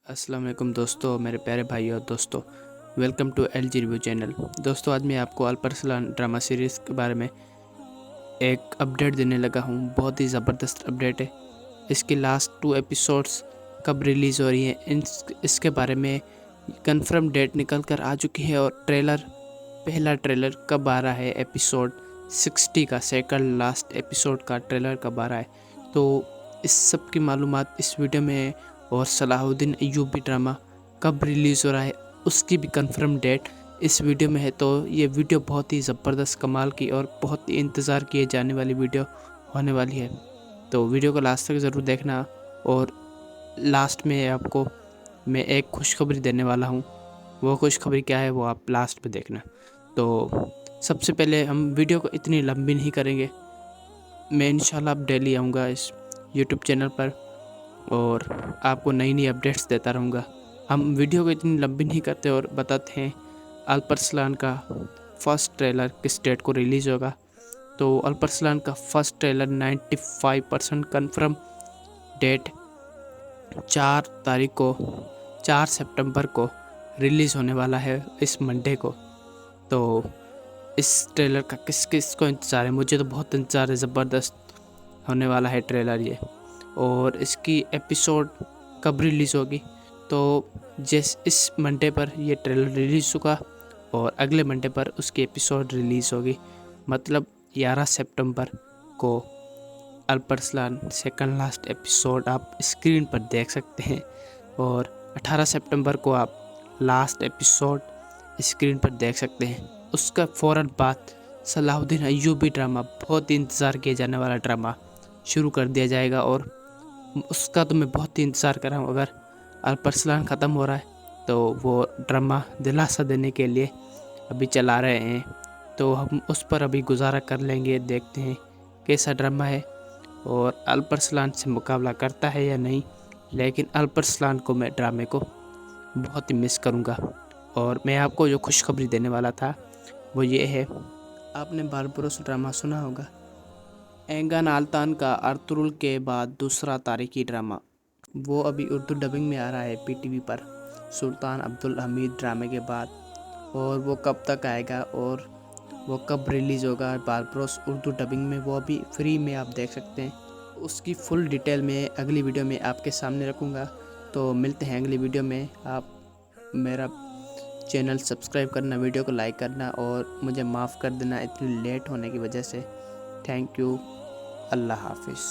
अस्सलाम वालेकुम दोस्तों, मेरे प्यारे भाई और दोस्तों, welcome to LG review channel. दोस्तों, आज मैं आपको अल्परसलान ड्रामा सीरीज़ के बारे में एक अपडेट देने लगा हूँ। बहुत ही ज़बरदस्त अपडेट है। इसके लास्ट 2 एपिसोड्स कब रिलीज़ हो रही हैं, इसके बारे में कंफर्म डेट निकल कर आ चुकी है और पहला ट्रेलर कब आ रहा है, एपिसोड 60 का सेकंड लास्ट एपिसोड का ट्रेलर कब आ रहा है, तो इस सब की मालूमात इस वीडियो में है। और सलाहुद्दीन अय्यूबी ड्रामा कब रिलीज़ हो रहा है, उसकी भी कंफर्म डेट इस वीडियो में है। तो ये वीडियो बहुत ही ज़बरदस्त कमाल की और बहुत ही इंतज़ार किए जाने वाली वीडियो होने वाली है। तो वीडियो को लास्ट तक ज़रूर देखना। और लास्ट में आपको मैं एक खुशखबरी देने वाला हूँ। वो खुशखबरी क्या है वो आप लास्ट में देखना। तो सबसे पहले हम वीडियो को इतनी लंबी नहीं करेंगे। मैं इंशाल्लाह अब डेली आऊँगा इस यूट्यूब चैनल पर और आपको नई नई अपडेट्स देता रहूँगा। हम वीडियो को इतनी लंबी नहीं करते और बताते हैं अल्परसलान का फर्स्ट ट्रेलर किस डेट को रिलीज़ होगा। तो अल्परसलान का फर्स्ट ट्रेलर 95% कन्फर्म डेट 4 सितंबर को रिलीज़ होने वाला है, इस मंडे को। तो इस ट्रेलर का किस किस को इंतज़ार है? मुझे तो बहुत इंतज़ार है। ज़बरदस्त होने वाला है ट्रेलर ये। और इसकी एपिसोड कब रिलीज़ होगी, तो इस मंडे पर ये ट्रेलर रिलीज़ होगा और अगले मंडे पर उसकी एपिसोड रिलीज़ होगी। मतलब 11 सितंबर को अल्परसलान सेकंड लास्ट एपिसोड आप स्क्रीन पर देख सकते हैं और 18 सितंबर को आप लास्ट एपिसोड स्क्रीन पर देख सकते हैं। उसका फ़ौरन बाद सलाहुद्दीन अय्यूबी ड्रामा, बहुत ही इंतज़ार किया जाने वाला ड्रामा शुरू कर दिया जाएगा। और उसका तो मैं बहुत ही इंतज़ार कर रहा हूँ। अगर अल्परसलान ख़त्म हो रहा है तो वो ड्रामा दिलासा देने के लिए अभी चला रहे हैं, तो हम उस पर अभी गुजारा कर लेंगे। देखते हैं कैसा ड्रामा है और अल्परसलान से मुकाबला करता है या नहीं। लेकिन अल्परसलान को मैं ड्रामे को बहुत ही मिस करूँगा। और मैं आपको जो खुशखबरी देने वाला था वो ये है, आपने बारबरोस ड्रामा सुना होगा। एंगन आल्तान का अर्तुरुल के बाद दूसरा तारीखी ड्रामा, वो अभी उर्दू डबिंग में आ रहा है PTV पर, सुल्तान अब्दुल हमीद ड्रामे के बाद। और वो कब तक आएगा और वो कब रिलीज़ होगा बारबरोस उर्दू डबिंग में, वो अभी फ्री में आप देख सकते हैं। उसकी फुल डिटेल में अगली वीडियो में आपके सामने रखूँगा। तो मिलते हैं अगली वीडियो में। आप मेरा चैनल सब्सक्राइब करना, वीडियो को लाइक करना और मुझे माफ़ कर देना इतनी लेट होने की वजह से। Thank you. अल्लाह हाफिज़।